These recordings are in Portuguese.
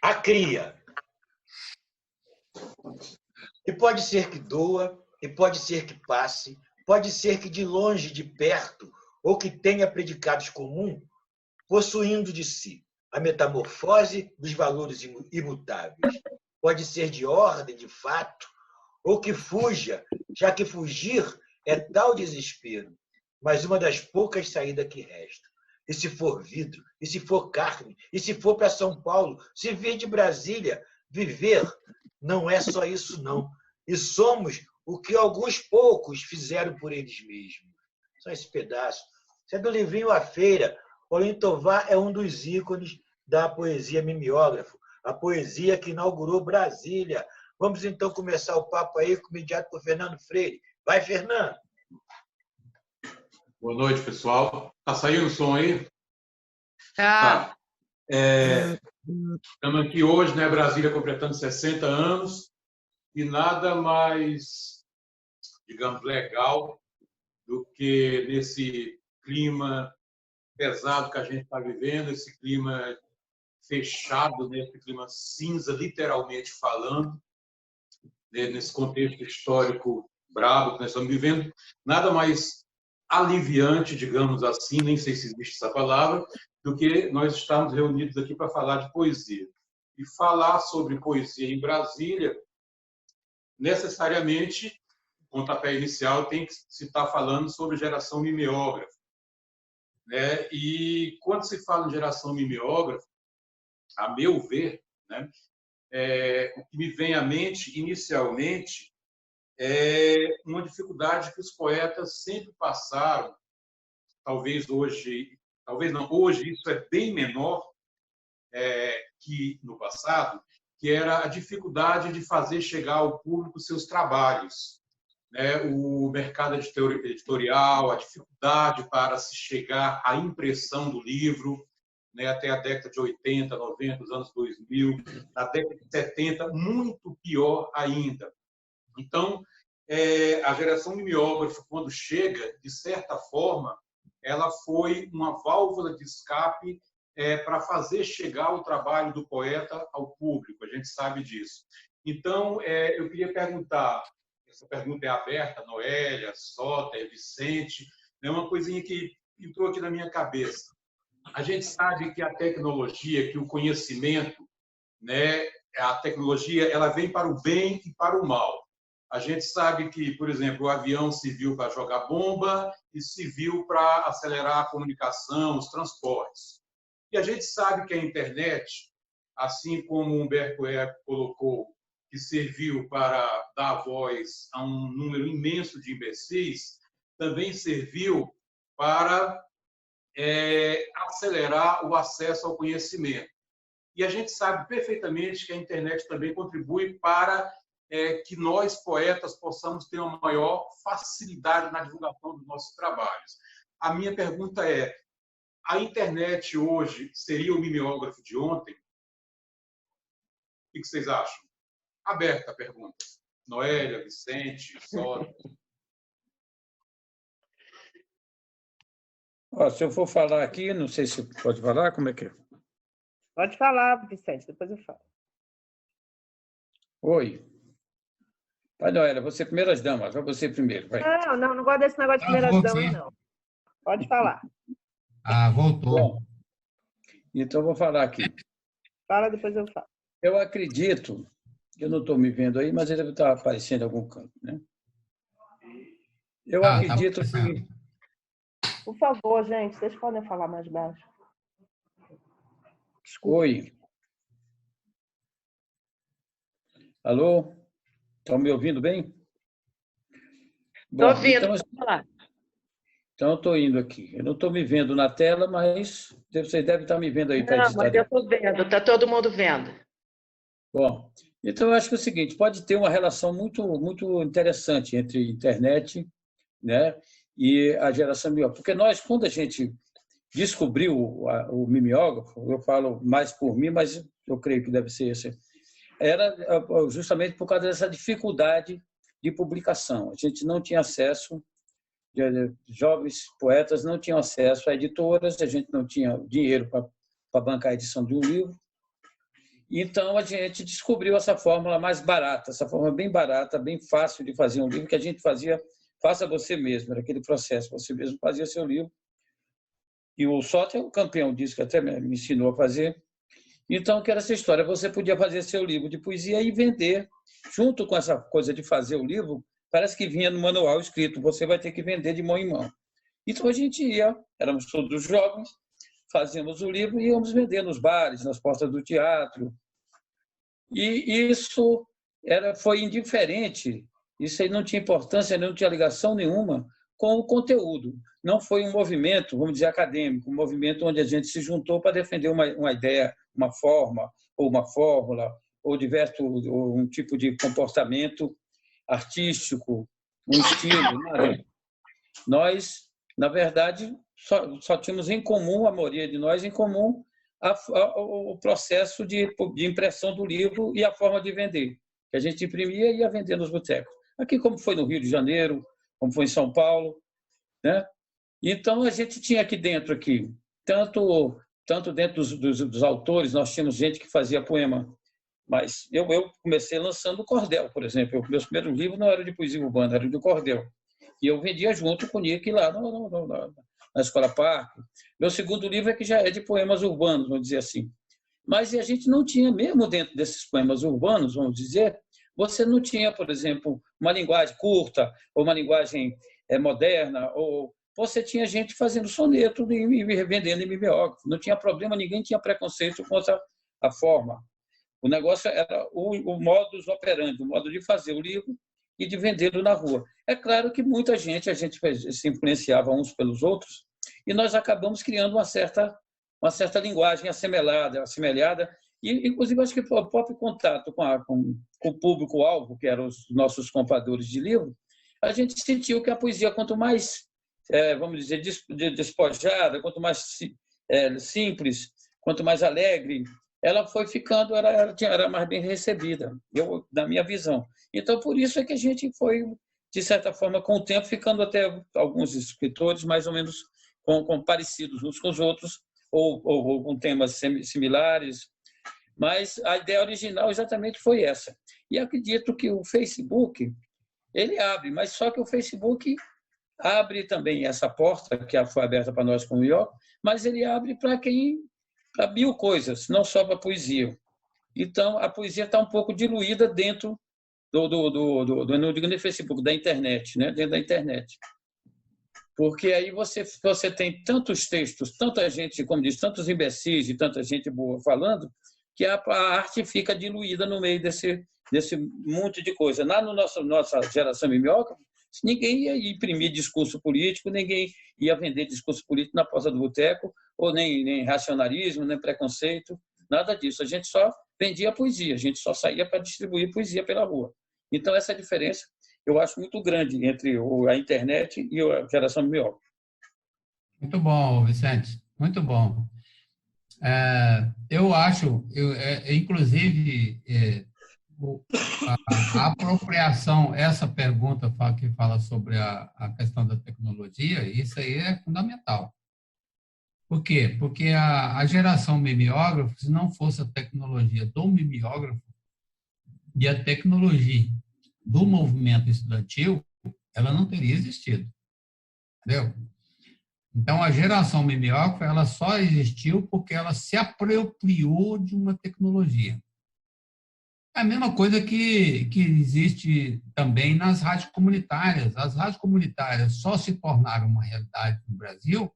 a cria. E pode ser que doa, e pode ser que passe, pode ser que de longe, de perto, ou que tenha predicados comum, possuindo de si a metamorfose dos valores imutáveis. Pode ser de ordem, de fato, ou que fuja, já que fugir é tal desespero, mas uma das poucas saídas que restam. E se for vidro, e se for carne, e se for para São Paulo, se vir de Brasília, viver não é só isso, não. E somos o que alguns poucos fizeram por eles mesmos. Só esse pedaço. Isso é do livrinho A Feira. Paulinho Tovar é um dos ícones da poesia mimeógrafo, a poesia que inaugurou Brasília. Vamos então começar o papo aí com o imediato por Fernando Freire. Vai, Fernando! Boa noite, pessoal. Tá saindo o som aí? Tá. Estamos aqui hoje, né? Brasília completando 60 anos e nada mais, digamos, legal do que nesse clima pesado que a gente está vivendo, esse clima fechado, né? Esse clima cinza, literalmente falando, né? Nesse contexto histórico brabo que nós estamos vivendo, nada mais aliviante, digamos assim, nem sei se existe essa palavra, do que nós estamos reunidos aqui para falar de poesia. E falar sobre poesia em Brasília, necessariamente, o pontapé inicial tem que se estar falando sobre geração mimeógrafa, né? E quando se fala em geração mimeógrafa, a meu ver, né, o que me vem à mente inicialmente é uma dificuldade que os poetas sempre passaram, talvez hoje, talvez não, hoje isso é bem menor que no passado, que era a dificuldade de fazer chegar ao público seus trabalhos, né? O mercado editorial, a dificuldade para se chegar à impressão do livro, né? Até a década de 80, 90, os anos 2000, na década de 70, muito pior ainda. Então, a geração mimeógrafa, quando chega, de certa forma, ela foi uma válvula de escape para fazer chegar o trabalho do poeta ao público. A gente sabe disso. Então, eu queria perguntar, essa pergunta é aberta, Noélia, Soter, Vicente, é uma coisinha que entrou aqui na minha cabeça. A gente sabe que a tecnologia, que o conhecimento, né, a tecnologia, ela vem para o bem e para o mal. A gente sabe que, por exemplo, o avião serviu para jogar bomba e serviu para acelerar a comunicação, os transportes. E a gente sabe que a internet, assim como o Humberto Eco colocou, que serviu para dar voz a um número imenso de imbecis, também serviu para acelerar o acesso ao conhecimento. E a gente sabe perfeitamente que a internet também contribui para que nós, poetas, possamos ter uma maior facilidade na divulgação dos nossos trabalhos. A minha pergunta é, a internet hoje seria o mimeógrafo de ontem? O que vocês acham? Aberta a pergunta. Noélia, Vicente, Sônia. Se eu for falar aqui, não sei se pode falar, como é que é? Pode falar, Vicente, depois eu falo. Oi. Vai, Noélia, você primeiras damas, vai você primeiro. Vai. Não gosto desse negócio de primeiras damas, não. Pode falar. Voltou. Bom, então, vou falar aqui. Fala, depois eu falo. Eu acredito, eu não estou me vendo aí, mas ele deve estar aparecendo em algum canto, né? Eu acredito que... Por favor, gente, vocês podem falar mais baixo. Desculpa. Oi. Alô? Estão me ouvindo bem? Estou ouvindo, pode falar. Então, eu estou indo aqui. Eu não estou me vendo na tela, mas você deve estar me vendo aí. Não, mas eu estou vendo, está todo mundo vendo. Bom, então eu acho que é o seguinte, pode ter uma relação muito, muito interessante entre internet, né, e a geração mimeógrafa. Porque nós, quando a gente descobriu o mimeógrafo, eu falo mais por mim, mas eu creio que deve ser esse, era justamente por causa dessa dificuldade de publicação. A gente não tinha acesso, jovens poetas não tinham acesso a editoras, a gente não tinha dinheiro para bancar a edição de um livro. Então, a gente descobriu essa fórmula mais barata, essa forma bem barata, bem fácil de fazer um livro, que a gente fazia, faça você mesmo, era aquele processo, você mesmo fazia seu livro. E o Soter é o campeão disso, que até me ensinou a fazer. Então, que era essa história, você podia fazer seu livro de poesia e vender, junto com essa coisa de fazer o livro, parece que vinha no manual escrito, você vai ter que vender de mão em mão. Então, a gente ia, éramos todos jovens, fazíamos o livro e íamos vender nos bares, nas portas do teatro. E isso foi indiferente, isso aí não tinha importância, não tinha ligação nenhuma com o conteúdo. Não foi um movimento, vamos dizer, acadêmico, um movimento onde a gente se juntou para defender uma ideia, uma forma, ou uma fórmula, ou um tipo de comportamento artístico, um estilo, nada. Nós, na verdade, só tínhamos em comum, a maioria de nós, em comum, o processo de impressão do livro e a forma de vender, que a gente imprimia e ia vender nos botecos. Aqui, como foi no Rio de Janeiro, como foi em São Paulo, né? Então, a gente tinha aqui dentro, tanto dentro dos autores, nós tínhamos gente que fazia poema, mas eu comecei lançando o cordel, por exemplo. Meus primeiros livros não eram de poesia urbana, eram de cordel. E eu vendia junto com o Nick lá na Escola Parque. Meu segundo livro é que já é de poemas urbanos, vamos dizer assim. Mas a gente não tinha, mesmo dentro desses poemas urbanos, vamos dizer, você não tinha, por exemplo, uma linguagem curta ou uma linguagem moderna, ou você tinha gente fazendo soneto e vendendo em mimeógrafo. Não tinha problema, ninguém tinha preconceito contra a forma. O negócio era o modus operandi, o modo de fazer o livro e de vendê-lo na rua. É claro que muita gente, a gente se influenciava uns pelos outros e nós acabamos criando uma certa linguagem assemelhada, e inclusive acho que o próprio contato com o público-alvo, que eram os nossos compradores de livro, a gente sentiu que a poesia, quanto mais, vamos dizer, despojada, quanto mais simples, quanto mais alegre, ela foi ficando, era mais bem recebida, na minha visão. Então, por isso é que a gente foi, de certa forma, com o tempo, ficando até alguns escritores mais ou menos parecidos uns com os outros, ou com temas similares, mas a ideia original exatamente foi essa. E acredito que o Facebook, ele abre, mas só que o Facebook abre também essa porta, que foi aberta para nós com o IO, mas ele abre para 1000 coisas, não só para a poesia. Então, a poesia está um pouco diluída dentro não digo nem Facebook, da internet, né? Dentro da internet. Porque aí você tem tantos textos, tanta gente, como diz, tantos imbecis e tanta gente boa falando, que a arte fica diluída no meio desse monte de coisa. Lá no nossa geração mimeógrafa, ninguém ia imprimir discurso político, ninguém ia vender discurso político na porta do boteco, ou nem racionalismo, nem preconceito, nada disso. A gente só vendia poesia, a gente só saía para distribuir poesia pela rua. Então, essa diferença eu acho muito grande entre a internet e a geração mimeógrafa. Muito bom, Vicente, muito bom. Eu acho, inclusive, a apropriação, essa pergunta que fala sobre a questão da tecnologia, isso aí é fundamental. Por quê? Porque a geração mimeógrafo, se não fosse a tecnologia do mimeógrafo e a tecnologia do movimento estudantil, ela não teria existido. Entendeu? Então, a geração mimeógrafa, ela só existiu porque ela se apropriou de uma tecnologia. É a mesma coisa que existe também nas rádios comunitárias. As rádios comunitárias só se tornaram uma realidade no Brasil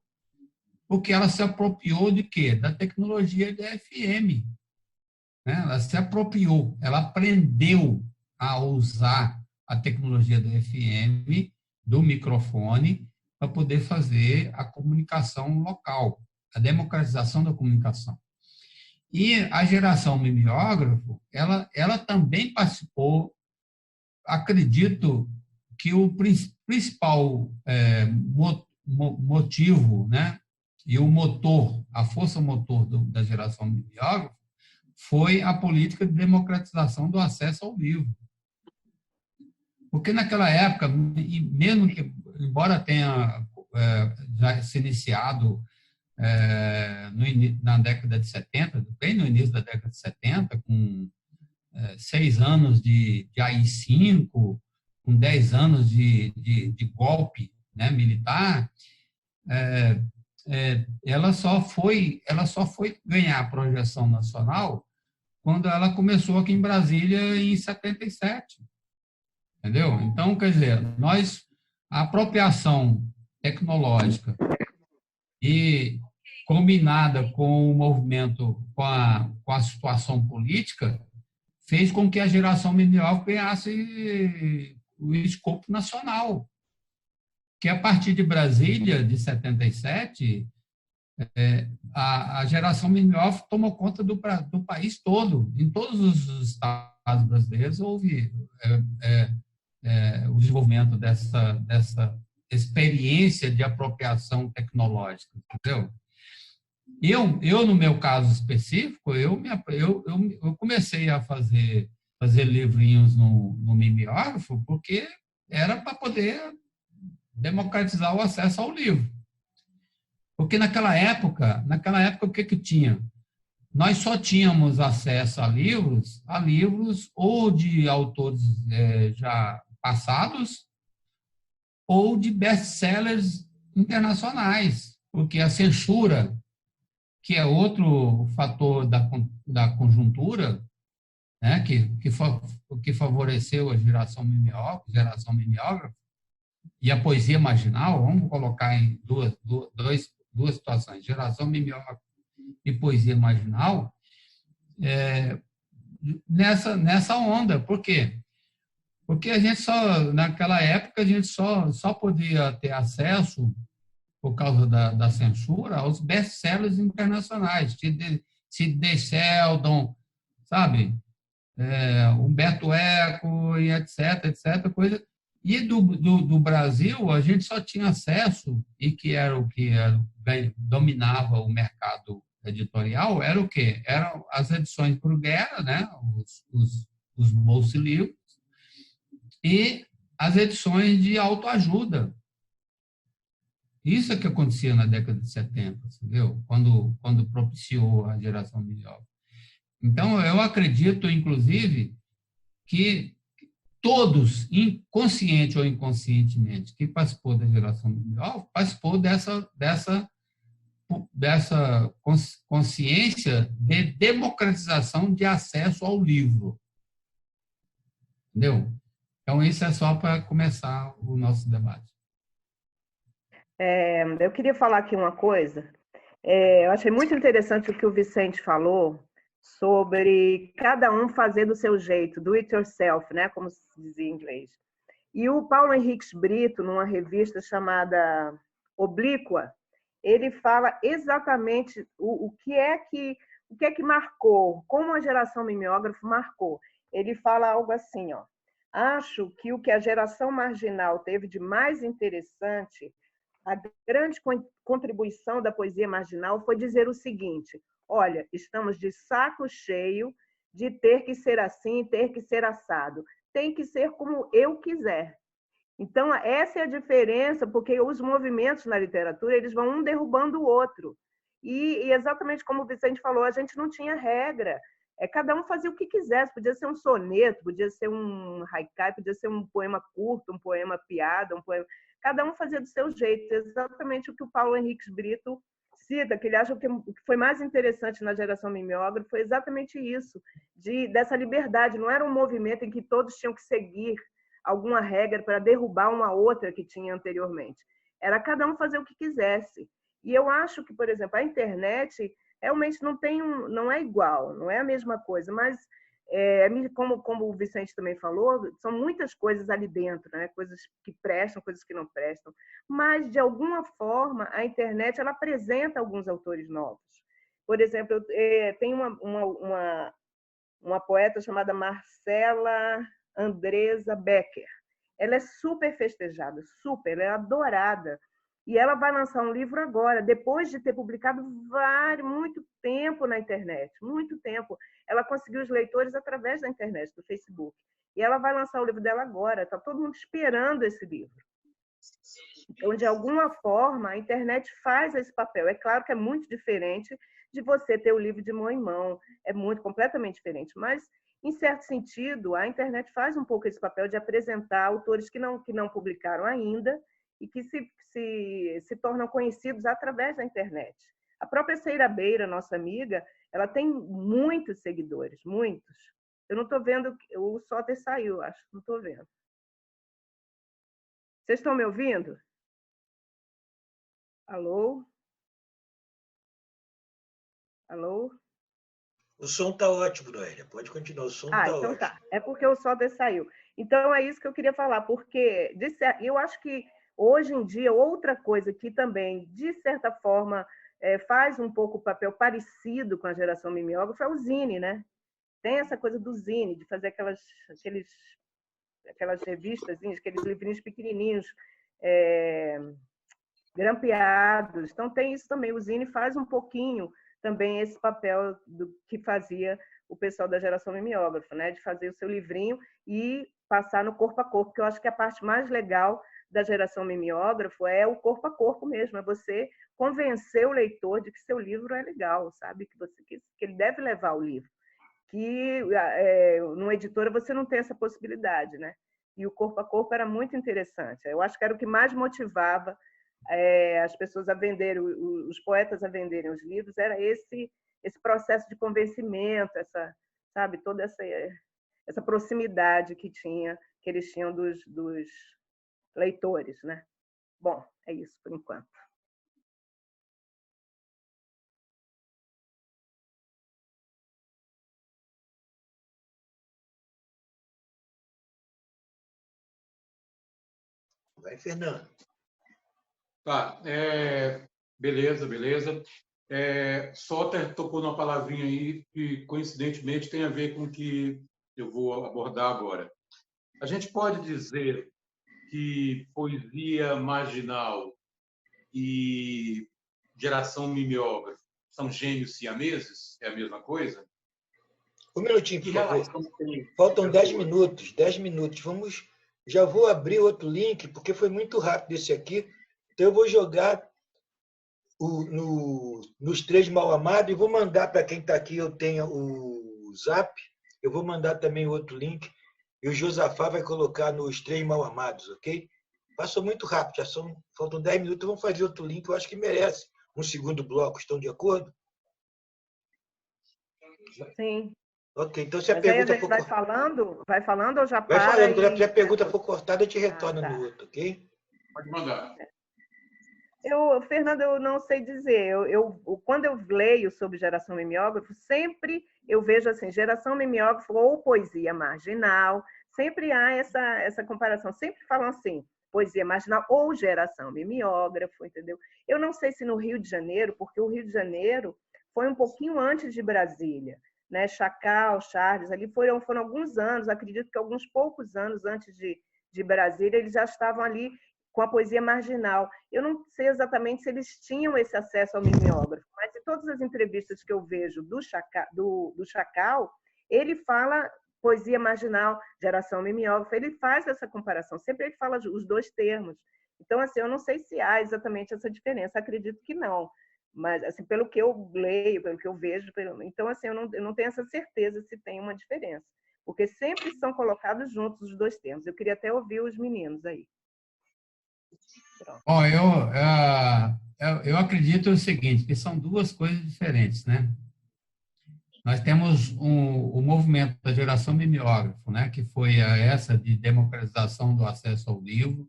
porque ela se apropriou de quê? Da tecnologia de FM. Né? Ela se apropriou, ela aprendeu a usar a tecnologia do FM, do microfone, para poder fazer a comunicação local, a democratização da comunicação. E a geração mimeógrafo, ela também participou, acredito que o principal motivo, né, e o motor, a força motor da geração mimeógrafo foi a política de democratização do acesso ao vivo. Porque naquela época, mesmo que, embora tenha já se iniciado na década de 70, bem no início da década de 70, com 6 anos de AI-5, com 10 anos de golpe, né, militar, ela só foi ganhar projeção nacional quando ela começou aqui em Brasília em 77. Entendeu? Então, quer dizer, a apropriação tecnológica e combinada com o movimento, com a situação política, fez com que a geração mimeógrafa ganhasse o escopo nacional. Que a partir de Brasília, de 77, a geração mimeógrafa tomou conta do país todo. Em todos os estados brasileiros houve o desenvolvimento dessa experiência de apropriação tecnológica, entendeu? Eu no meu caso específico, eu comecei a fazer livrinhos no mimeógrafo porque era para poder democratizar o acesso ao livro. Porque naquela época o que tinha? Nós só tínhamos acesso a livros ou de autores já passados ou de best-sellers internacionais, porque a censura, que é outro fator da conjuntura, né, que favoreceu a geração mimeógrafa, e a poesia marginal, vamos colocar em duas situações, geração mimeógrafa e poesia marginal, nessa onda. Por quê? Porque naquela época, a gente só podia ter acesso, por causa da censura, aos best-sellers internacionais, Sidney Sheldon, sabe? Humberto Eco, e etc., coisa. E do Brasil, a gente só tinha acesso, e que era o que dominava o mercado editorial, era o quê? Eram as edições Bruguera, né? os bolsilivros, e as edições de autoajuda. Isso é que acontecia na década de 70, entendeu? Quando propiciou a geração mimeógrafa. Então, eu acredito, inclusive, que todos, consciente ou inconscientemente, que participou da geração mimeógrafa, participou dessa consciência de democratização de acesso ao livro. Entendeu? Então, isso é só para começar o nosso debate. Eu queria falar aqui uma coisa. Eu achei muito interessante o que o Vicente falou sobre cada um fazer do seu jeito, do it yourself, né, como se dizia em inglês. E o Paulo Henriques Brito, numa revista chamada Oblíqua, ele fala exatamente o que é que marcou, como a geração mimeógrafa marcou. Ele fala algo assim, ó: acho que o que a geração marginal teve de mais interessante, a grande contribuição da poesia marginal, foi dizer o seguinte: olha, estamos de saco cheio de ter que ser assim, ter que ser assado. Tem que ser como eu quiser. Então, essa é a diferença, porque os movimentos na literatura, eles vão um derrubando o outro. E exatamente como o Vicente falou, a gente não tinha regra. Cada um fazia o que quisesse. Podia ser um soneto, podia ser um haikai, podia ser um poema curto, um poema piada, um poema... Cada um fazia do seu jeito. Exatamente o que o Paulo Henriques Brito cita, que ele acha que o que foi mais interessante na geração mimeógrafa foi exatamente isso, dessa liberdade. Não era um movimento em que todos tinham que seguir alguma regra para derrubar uma outra que tinha anteriormente. Era cada um fazer o que quisesse. E eu acho que, por exemplo, a internet realmente não é igual, não é a mesma coisa, mas como o Vicente também falou, são muitas coisas ali dentro, né? Coisas que prestam, coisas que não prestam. Mas, de alguma forma, a internet ela apresenta alguns autores novos. Por exemplo, tem uma poeta chamada Marcela Andresa Becker. Ela é super festejada, super, ela é adorada. E ela vai lançar um livro agora, depois de ter publicado muito tempo na internet, muito tempo. Ela conseguiu os leitores através da internet, do Facebook. E ela vai lançar o livro dela agora, está todo mundo esperando esse livro. Então, de alguma forma, a internet faz esse papel. É claro que é muito diferente de você ter o livro de mão em mão, é completamente diferente, mas, em certo sentido, a internet faz um pouco esse papel de apresentar autores que não publicaram ainda e que se tornam conhecidos através da internet. A própria Ceira Beira, nossa amiga, ela tem muitos seguidores, muitos. Eu não estou vendo, o Soter saiu, acho, não estou vendo. Vocês estão me ouvindo? Alô? Alô? O som está ótimo, Noélia. Pode continuar, o som está então ótimo. Tá. É porque o Soter saiu. Então, é isso que eu queria falar, porque eu acho que, hoje em dia, outra coisa que também, de certa forma, faz um pouco o papel parecido com a geração mimeógrafa é o zine, né? Tem essa coisa do zine, de fazer aquelas revistas, aqueles livrinhos pequenininhos, grampeados. Então, tem isso também. O zine faz um pouquinho também esse papel que fazia o pessoal da geração mimeógrafa, né? De fazer o seu livrinho e passar no corpo a corpo, que eu acho que a parte mais legal da geração mimeógrafo é o corpo a corpo mesmo, é você convencer o leitor de que seu livro é legal, sabe? Que ele deve levar o livro. Que numa editora você não tem essa possibilidade, né? E o corpo a corpo era muito interessante. Eu acho que era o que mais motivava as pessoas a venderem, os poetas a venderem os livros, era esse processo de convencimento, sabe, toda essa proximidade que eles tinham dos leitores, né? Bom, é isso por enquanto. Vai, Fernando. Tá, beleza. Soter tocou numa palavrinha aí que, coincidentemente, tem a ver com o que eu vou abordar agora. A gente pode dizer que poesia marginal e geração mimeógrafa são gêmeos siameses? É a mesma coisa? Um minutinho, por favor. Faltam 10 minutos. 10 minutos. Já vou abrir outro link, porque foi muito rápido esse aqui. Então, eu vou jogar nos Três Mal Amados e vou mandar para quem está aqui. Eu tenho o Zap. Eu vou mandar também outro link. E o Josafá vai colocar nos Três Mal Amados, ok? Passou muito rápido. Faltam 10 minutos. Vamos fazer outro link. Eu acho que merece um segundo bloco. Estão de acordo? Sim. Ok, então se a pergunta for cortada... vai falando ou já para? Vai falando, se a pergunta for cortada, a gente retorna no outro, ok? Pode mandar. Fernando, eu não sei dizer. Quando eu leio sobre geração mimeógrafo, sempre eu vejo assim, geração mimeógrafo ou poesia marginal, sempre há essa comparação. Sempre falam assim, poesia marginal ou geração mimeógrafo, entendeu? Eu não sei se no Rio de Janeiro, porque o Rio de Janeiro foi um pouquinho antes de Brasília, né? Chacal, Charles, ali foram alguns anos, acredito que alguns poucos anos antes de Brasília, eles já estavam ali com a poesia marginal. Eu não sei exatamente se eles tinham esse acesso ao mimeógrafo, mas em todas as entrevistas que eu vejo do Chacal, ele fala poesia marginal, geração mimeógrafa, ele faz essa comparação, sempre ele fala os dois termos. Então, assim, eu não sei se há exatamente essa diferença, acredito que não. Mas, assim, pelo que eu leio, pelo que eu vejo, então, assim, eu não tenho essa certeza se tem uma diferença, porque sempre são colocados juntos os dois termos. Eu queria até ouvir os meninos aí. Bom, eu acredito o seguinte, que são duas coisas diferentes, né? Nós temos o movimento da geração mimeógrafo, né, que foi essa de democratização do acesso ao livro,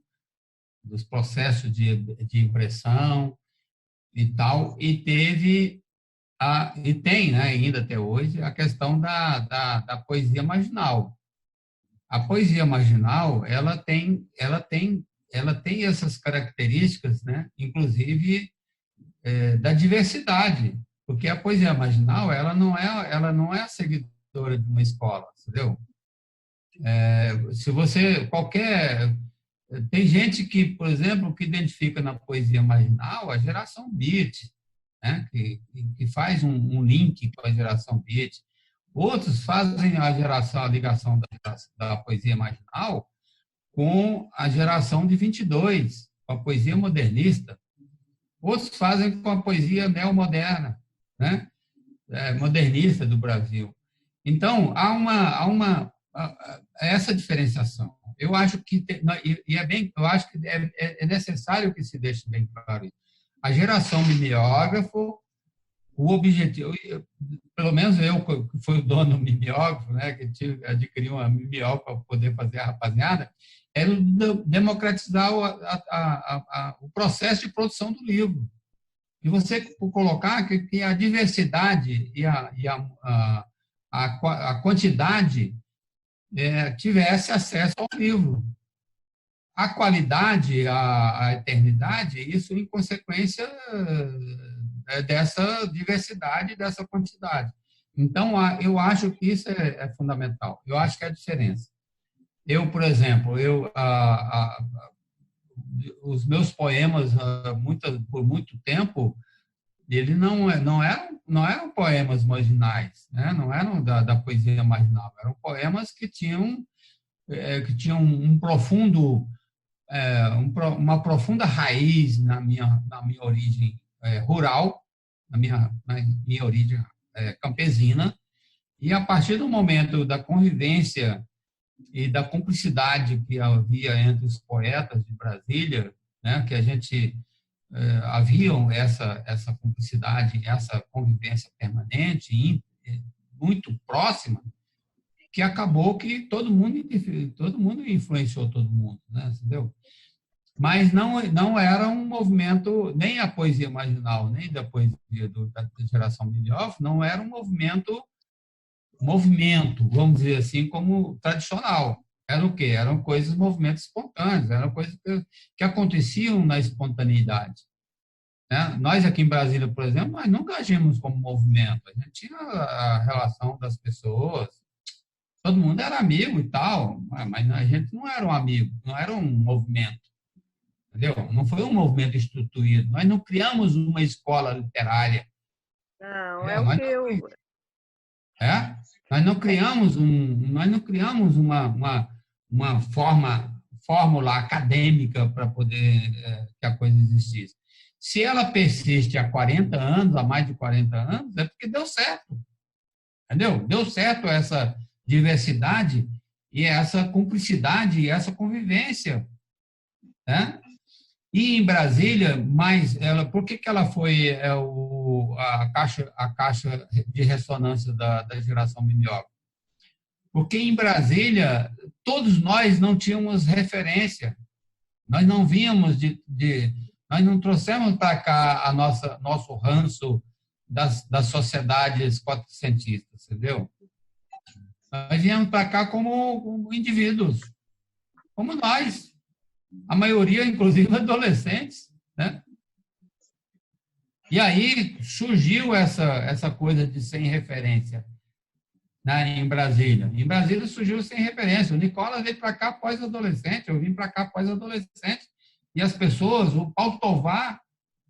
dos processos de impressão e tal, e tem, né, ainda até hoje, a questão da poesia marginal. A poesia marginal, ela tem essas características, né, inclusive da diversidade, porque a poesia marginal ela não é a seguidora de uma escola, entendeu? Se você tem gente que, por exemplo, que identifica na poesia marginal a geração beat, né, que faz um link com a geração beat. Outros fazem a ligação da poesia marginal com a geração de 22, com a poesia modernista, outros fazem com a poesia neomoderna, né? Modernista do Brasil. Então, há essa diferenciação. Eu acho que eu acho que é necessário que se deixe bem claro isso. A geração mimeógrafo, o objetivo, pelo menos eu, que fui o dono do mimeógrafo, né, que adquiri uma mimeógrafo para poder fazer a rapaziada, era democratizar o processo de produção do livro. E você colocar que a diversidade e a quantidade tivesse acesso ao livro. A qualidade, a eternidade, isso em consequência dessa diversidade, dessa quantidade. Então, eu acho que isso é fundamental. Eu acho que é a diferença. Eu, por exemplo, os meus poemas, por muito tempo, eles não eram poemas marginais, né? Não eram da poesia marginal, eram poemas que tinham um profundo, uma profunda raiz na minha origem rural, na minha origem campesina, e a partir do momento da convivência e da cumplicidade que havia entre os poetas de Brasília, né, que a gente haviam essa cumplicidade, essa convivência permanente, muito próxima, que acabou que todo mundo influenciou todo mundo, né, entendeu? Mas não era um movimento, nem a poesia marginal, nem da poesia da geração mimeógrafa, não era um movimento, vamos dizer assim, como tradicional. Era o quê? Eram movimentos espontâneos, eram coisas que aconteciam na espontaneidade. Né? Nós aqui em Brasília, por exemplo, nós nunca agimos como movimento. A gente tinha a relação das pessoas, todo mundo era amigo e tal, mas a gente não era um amigo, não era um movimento. Entendeu? Não foi um movimento instituído. Nós não criamos uma escola literária. Não, é o que eu... Nós não criamos uma fórmula acadêmica para poder que a coisa existisse. Se ela persiste há 40 anos, há mais de 40 anos, é porque deu certo. Entendeu? Deu certo essa diversidade e essa cumplicidade e essa convivência. Né? E em Brasília, por que ela foi a caixa de ressonância da geração mimeógrafa? Porque em Brasília, todos nós não tínhamos referência. Nós não víamos nós não trouxemos para cá nosso ranço das sociedades quatrocentistas, entendeu? Nós viemos para cá como indivíduos, como nós. A maioria, inclusive, adolescentes, né? E aí surgiu essa coisa de sem referência, né, em Brasília. Em Brasília surgiu sem referência. O Nicolas veio para cá pós-adolescente, eu vim para cá pós-adolescente, e as pessoas, o Paulo Tovar,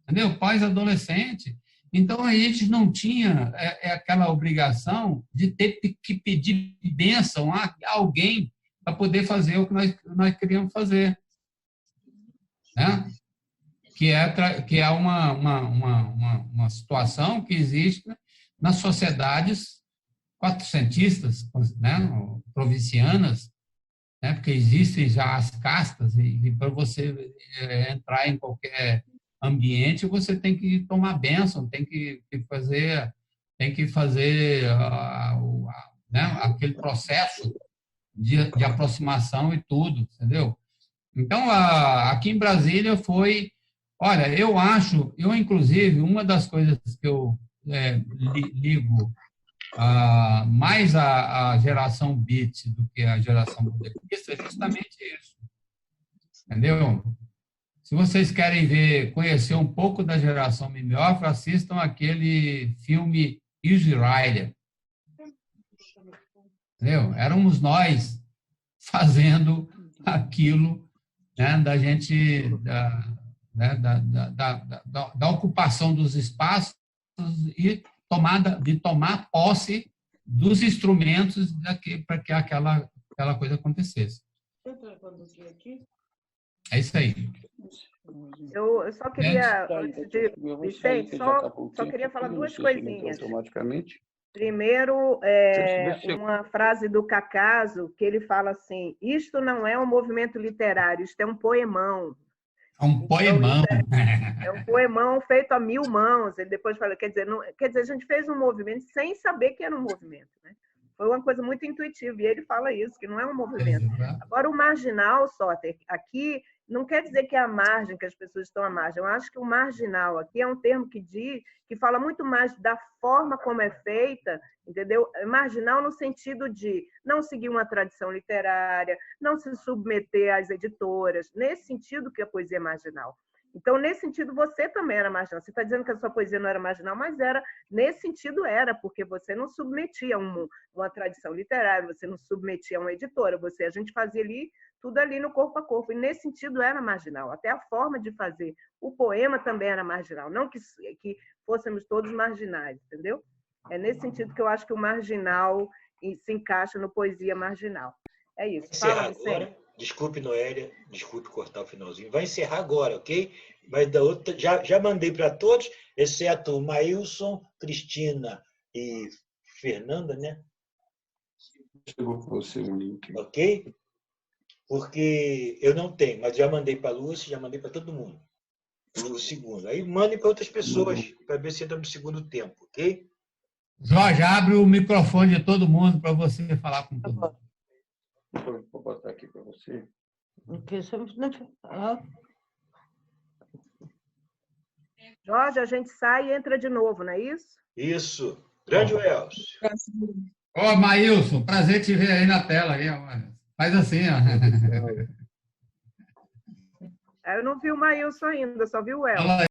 entendeu? Pós-adolescente. Então, a gente não tinha aquela obrigação de ter que pedir bênção a alguém para poder fazer o que nós queríamos fazer. Né? Que é uma situação que existe nas sociedades quatrocentistas, né? Provincianas, né? Porque existem já as castas, e para você entrar em qualquer ambiente, você tem que tomar bênção, tem que fazer né? Aquele processo de aproximação e tudo, entendeu? Então, aqui em Brasília foi... Olha, eu inclusive, uma das coisas que eu ligo mais a geração beat do que a geração modernista é justamente isso. Entendeu? Se vocês querem conhecer um pouco da geração mimeógrafa, assistam aquele filme Easy Rider. Entendeu? Éramos nós fazendo aquilo, né, da ocupação dos espaços e de tomar posse dos instrumentos para que aquela coisa acontecesse. É isso aí. Eu só queria, antes de Vicente, só queria falar duas coisinhas. Primeiro, uma frase do Cacaso, que ele fala assim: isto não é um movimento literário, isto é um poemão. É um poemão. Então, é um poemão feito a 1000 mãos. Ele depois fala, quer dizer, a gente fez um movimento sem saber que era um movimento, né? Foi uma coisa muito intuitiva, e ele fala isso, que não é um movimento. Agora, o marginal, Soter, aqui não quer dizer que é a margem, que as pessoas estão à margem. Eu acho que o marginal aqui é um termo que fala muito mais da forma como é feita, entendeu? Marginal no sentido de não seguir uma tradição literária, não se submeter às editoras, nesse sentido que a poesia é marginal. Então, nesse sentido, você também era marginal. Você está dizendo que a sua poesia não era marginal, mas era. Nesse sentido, era, porque você não submetia a uma tradição literária, você não submetia a uma editora, a gente fazia tudo ali no corpo a corpo. E, nesse sentido, era marginal. Até a forma de fazer o poema também era marginal. Não que fôssemos todos marginais, entendeu? É nesse sentido que eu acho que o marginal se encaixa no poesia marginal. É isso. Fala, Vicente. Desculpe, Noélia, desculpe cortar o finalzinho. Vai encerrar agora, ok? Mas da outra, já mandei para todos, exceto o Maílson, Cristina e Fernanda, né? Chegou para você o link. Ok? Porque eu não tenho, mas já mandei para a Lúcia, já mandei para todo mundo. O segundo. Aí mandem para outras pessoas, para ver se entra no segundo tempo, ok? Jorge, abre o microfone de todo mundo para você falar com todo mundo. Vou botar aqui para você. Jorge, a gente sai e entra de novo, não é isso? Isso. Grande Wells. Ô, Maílson, prazer te ver aí na tela. Aí, faz assim, ó. Eu não vi o Maílson ainda, só vi o Wells.